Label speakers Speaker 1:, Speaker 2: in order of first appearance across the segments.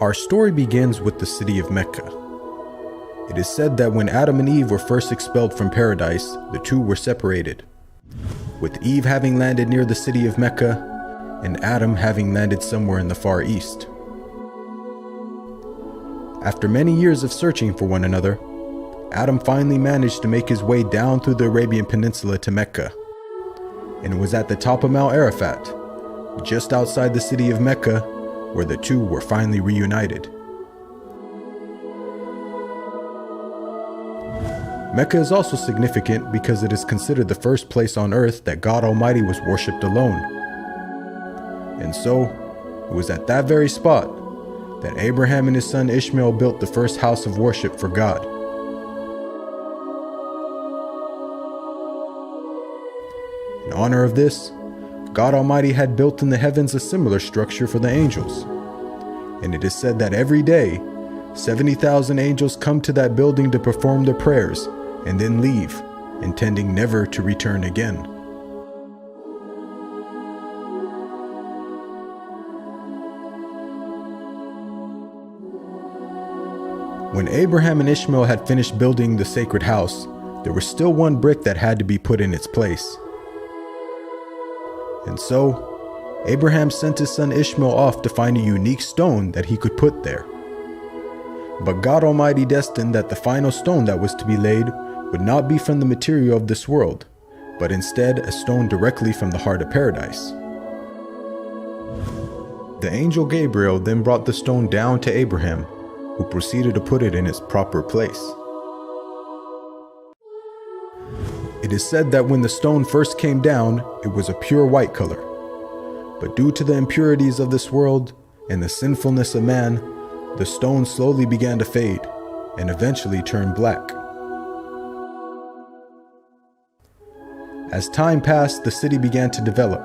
Speaker 1: Our story begins with the city of Mecca. It is said that when Adam and Eve were first expelled from paradise, the two were separated, with Eve having landed near the city of Mecca and Adam having landed somewhere in the Far East. After many years of searching for one another, Adam finally managed to make his way down through the Arabian Peninsula to Mecca, and it was at the top of Mount Arafat, just outside the city of Mecca, where the two were finally reunited. Mecca is also significant because it is considered the first place on earth that God Almighty was worshipped alone. And so, it was at that very spot that Abraham and his son Ishmael built the first house of worship for God. In honor of this, God Almighty had built in the heavens a similar structure for the angels. And it is said that every day, 70,000 angels come to that building to perform their prayers and then leave, intending never to return again. When Abraham and Ishmael had finished building the sacred house, there was still one brick that had to be put in its place. And so, Abraham sent his son Ishmael off to find a unique stone that he could put there. But God Almighty destined that the final stone that was to be laid would not be from the material of this world, but instead a stone directly from the heart of paradise. The angel Gabriel then brought the stone down to Abraham, who proceeded to put it in its proper place. It is said that when the stone first came down, it was a pure white color. But due to the impurities of this world and the sinfulness of man, the stone slowly began to fade and eventually turned black. As time passed, the city began to develop,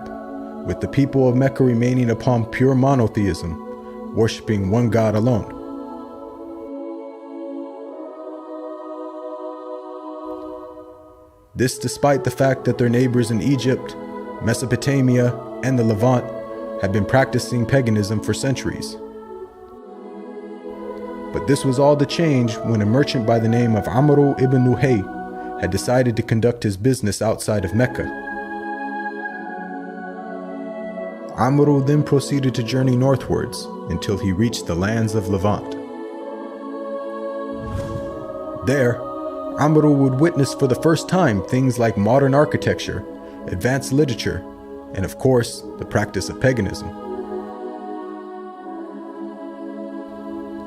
Speaker 1: with the people of Mecca remaining upon pure monotheism, worshiping one God alone. This despite the fact that their neighbors in Egypt, Mesopotamia, and the Levant had been practicing paganism for centuries. But this was all to change when a merchant by the name of Amr ibn Nuhay had decided to conduct his business outside of Mecca. Amr then proceeded to journey northwards until he reached the lands of Levant. There, Amr would witness for the first time things like modern architecture, advanced literature, and of course, the practice of paganism.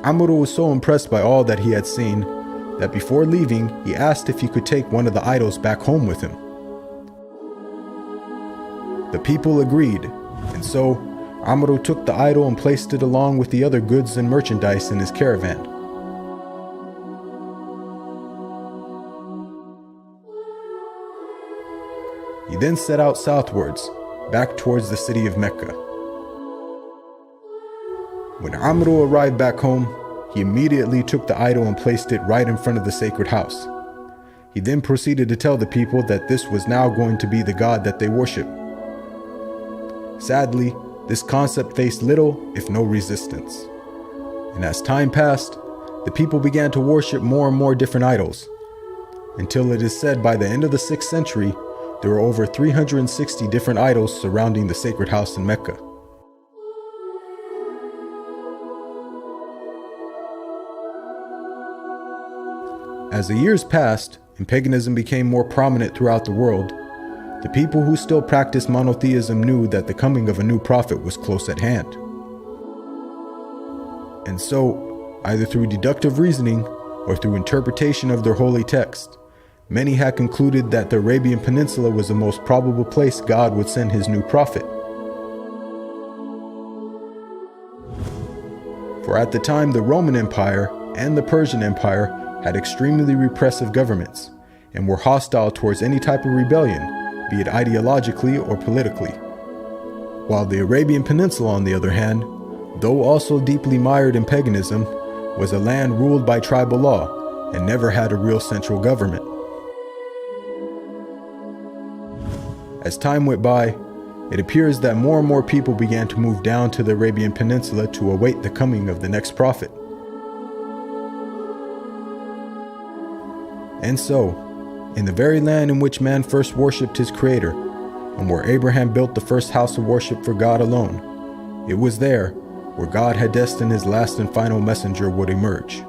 Speaker 1: Amr was so impressed by all that he had seen that before leaving, he asked if he could take one of the idols back home with him. The people agreed, and so Amr took the idol and placed it along with the other goods and merchandise in his caravan. He then set out southwards, back towards the city of Mecca. When Amr arrived back home, he immediately took the idol and placed it right in front of the sacred house. He then proceeded to tell the people that this was now going to be the God that they worship. Sadly, this concept faced little, if no resistance. And as time passed, the people began to worship more and more different idols, until it is said by the end of the 6th century, there were over 360 different idols surrounding the sacred house in Mecca. As the years passed and paganism became more prominent throughout the world, the people who still practiced monotheism knew that the coming of a new prophet was close at hand. And so, either through deductive reasoning or through interpretation of their holy text, many had concluded that the Arabian Peninsula was the most probable place God would send his new prophet. For at the time, the Roman Empire and the Persian Empire had extremely repressive governments and were hostile towards any type of rebellion, be it ideologically or politically. While the Arabian Peninsula, on the other hand, though also deeply mired in paganism, was a land ruled by tribal law and never had a real central government. As time went by, It appears that more and more people began to move down to the Arabian Peninsula to await the coming of the next prophet. And so, in the very land in which man first worshipped his Creator, and where Abraham built the first house of worship for God alone, it was there where God had destined his last and final messenger would emerge.